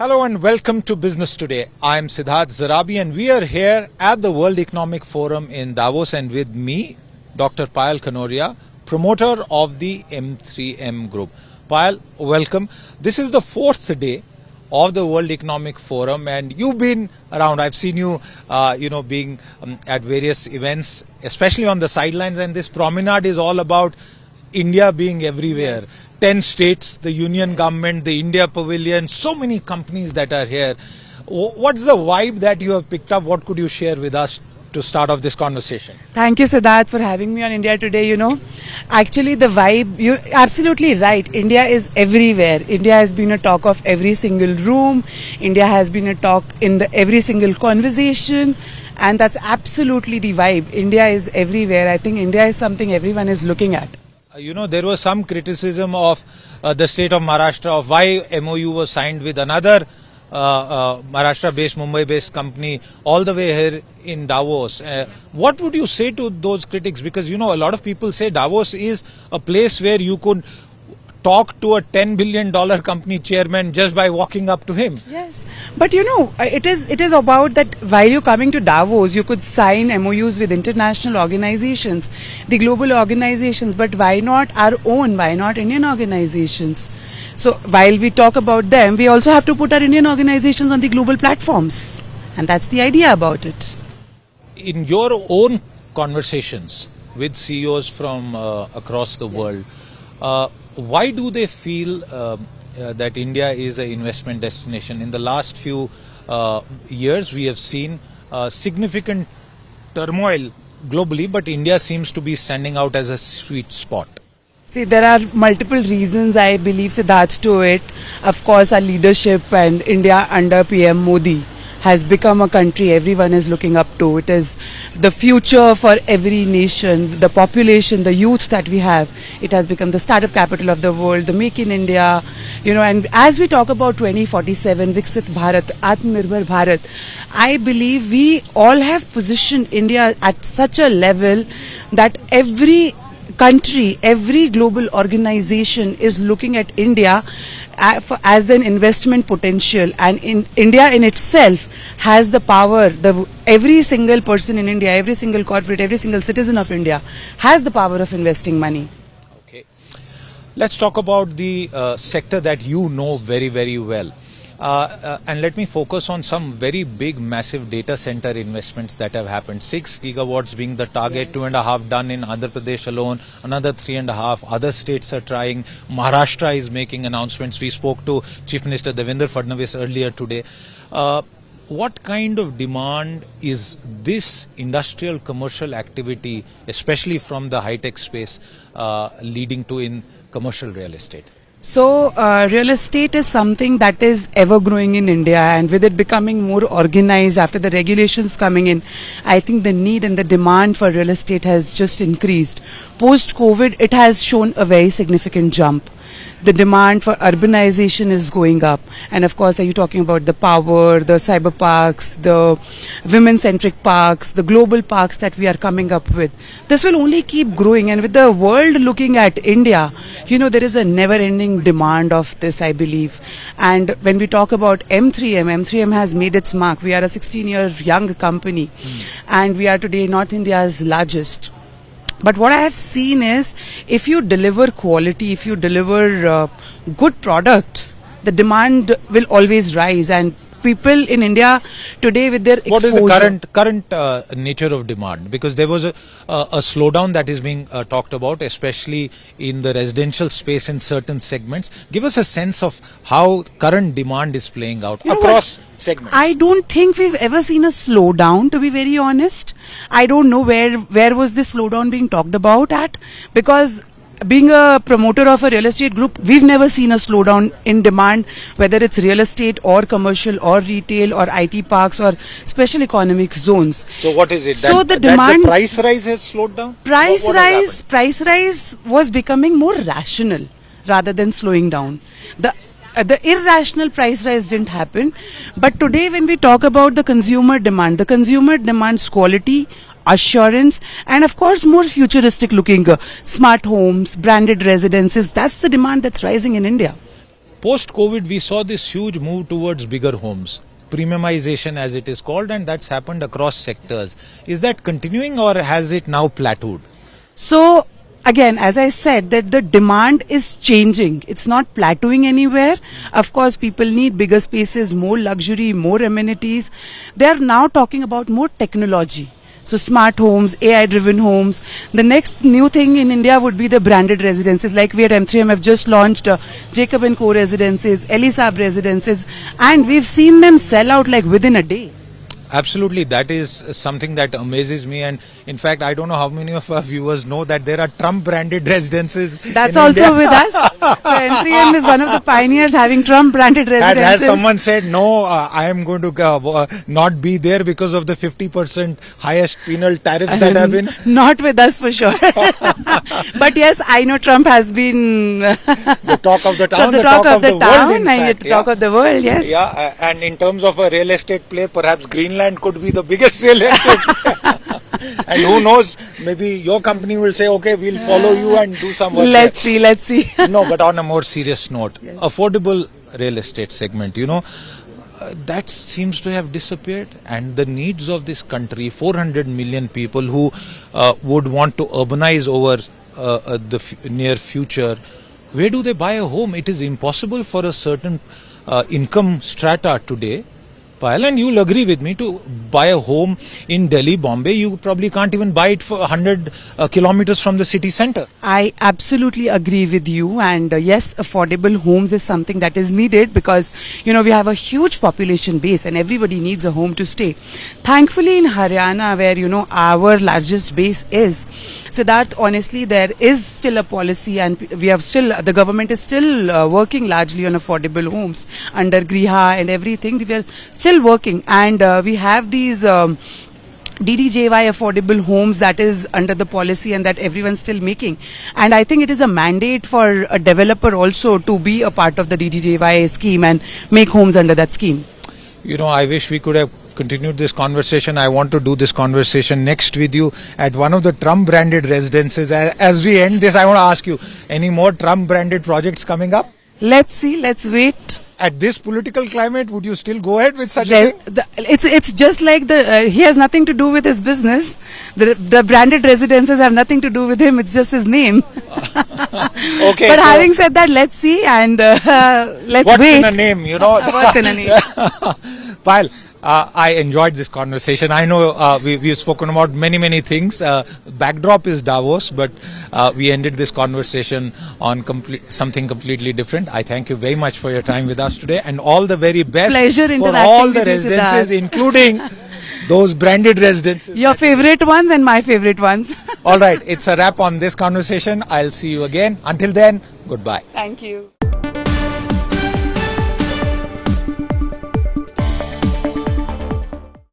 Hello and welcome to Business Today. I am Siddharth Zarabi and we are here at the World Economic Forum in Davos, and with me, Dr. Payal Kanoria, promoter of the M3M Group. Payal, welcome. This is the fourth day of the World Economic Forum and you've been around. I've seen you, being at various events, especially on the sidelines, and this promenade is all about India being everywhere. Yes. 10 states, the union government, the India Pavilion, so many companies that are here. What's the vibe that you have picked up? What could you share with us to start off this conversation? Thank you, Siddharth, for having me on India Today. Actually the vibe, you're absolutely right. India is everywhere. India has been a talk of every single room. India has been a talk in every single conversation. And that's absolutely the vibe. India is everywhere. I think India is something everyone is looking at. There was some criticism of the state of Maharashtra of why MOU was signed with another Maharashtra-based, Mumbai-based company all the way here in Davos. What would you say to those critics? Because, a lot of people say Davos is a place where you could talk to a $10 billion company chairman just by walking up to him. Yes, but it is about that while you're coming to Davos, you could sign MOUs with international organizations, the global organizations, but why not our own, why not Indian organizations? So while we talk about them, we also have to put our Indian organizations on the global platforms, and that's the idea about it. In your own conversations with CEOs from across the world, why do they feel that India is an investment destination? In the last few years, we have seen significant turmoil globally, but India seems to be standing out as a sweet spot. See, there are multiple reasons, I believe, Siddharth, to it. Of course, our leadership and India under PM Modi has become a country everyone is looking up to. It is the future for every nation, the population, the youth that we have. It has become the startup capital of the world, the Make in India, and as we talk about 2047, Viksit Bharat, Atmanirbhar Bharat, I believe we all have positioned India at such a level that every country, every global organization is looking at India as an investment potential, and India in itself has the power. Every single person in India, every single corporate, every single citizen of India has the power of investing money. Okay, let's talk about the sector that you know very, very well. And let me focus on some very big, massive data center investments that have happened. 6 gigawatts being the target, 2.5 done in Andhra Pradesh alone, another 3.5. Other states are trying. Maharashtra is making announcements. We spoke to Chief Minister Devendra Fadnavis earlier today. What kind of demand is this industrial commercial activity, especially from the high-tech space, leading to in commercial real estate? So, real estate is something that is ever growing in India, and with it becoming more organized after the regulations coming in, I think the need and the demand for real estate has just increased. Post-COVID, it has shown a very significant jump. The demand for urbanization is going up, and of course, are you talking about the power, the cyber parks, the women-centric parks, the global parks that we are coming up with? This will only keep growing, and with the world looking at India, there is a never-ending demand of this, I believe. And when we talk about M3M has made its mark. We are a 16-year young company, and we are today North India's largest. But what I have seen is, if you deliver quality, if you deliver good products, the demand will always rise. And people in India today with their exposure... What is the current nature of demand? Because there was a slowdown that is being talked about, especially in the residential space in certain segments. Give us a sense of how current demand is playing out across segments. I don't think we've ever seen a slowdown, to be very honest. I don't know where was this slowdown being talked about at, because being a promoter of a real estate group, we've never seen a slowdown in demand, whether it's real estate or commercial or retail or IT parks or special economic zones. So what is it? So the price rise has slowed down? Price rise was becoming more rational rather than slowing down. The irrational price rise didn't happen. But today when we talk about the consumer demands quality, assurance, and of course more futuristic looking smart homes, branded residences. That's the demand that's rising in India. post-COVID, we saw this huge move towards bigger homes. Premiumization, as it is called, and that's happened across sectors. Is that continuing or has it now plateaued? So again, as I said, that the demand is changing. It's not plateauing anywhere. Of course, people need bigger spaces, more luxury, more amenities. They are now talking about more technology. So smart homes, AI-driven homes. The next new thing in India would be the branded residences. Like we at M3M have just launched Jacob & Co residences, Elisab residences, and we've seen them sell out like within a day. Absolutely, that is something that amazes me, and in fact, I don't know how many of our viewers know that there are Trump-branded residences. That's in also India. with us. So M3M is one of the pioneers having Trump-branded residences. Has someone said, no, I am going to not be there because of the 50% highest penal tariffs that have been? Not with us for sure. But yes, I know Trump has been The talk of the town, the talk of the world, town, in and fact, the talk of the world. Yes. Yeah, and in terms of a real estate play, perhaps Greenland could be the biggest real estate. And who knows, maybe your company will say, okay, we'll follow you and do some work. Let's see. No, but on a more serious note, affordable real estate segment, that seems to have disappeared, and the needs of this country, 400 million people who would want to urbanize over the near future, where do they buy a home? It is impossible for a certain income strata today, Payal, and you'll agree with me, to buy a home in Delhi, Bombay. You probably can't even buy it for 100 kilometers from the city center. I absolutely agree with you, and yes, affordable homes is something that is needed because we have a huge population base and everybody needs a home to stay. Thankfully in Haryana, where our largest base is, so that honestly there is still a policy, and the government is still working largely on affordable homes under Griha and everything. We are still working, and we have these DDJY affordable homes that is under the policy and that everyone's still making. And I think it is a mandate for a developer also to be a part of the DDJY scheme and make homes under that scheme. I wish we could have continued this conversation. I want to do this conversation next with you at one of the Trump branded residences. As we end this, I want to ask you, any more Trump branded projects coming up? Let's see, let's wait. At this political climate, would you still go ahead with such a thing? It's just like he has nothing to do with his business. The branded residences have nothing to do with him. It's just his name. Okay. But having said that, let's see, and let's what's wait. in a name, What's in a name? Payal, I enjoyed this conversation. I know we've spoken about many things. Backdrop is Davos, but we ended this conversation on something completely different. I thank you very much for your time with us today, and all the very best Pleasure for interacting all the with you, residences, Siddharth. including those branded residences. Your favorite ones and my favorite ones. All right, it's a wrap on this conversation. I'll see you again. Until then, goodbye. Thank you.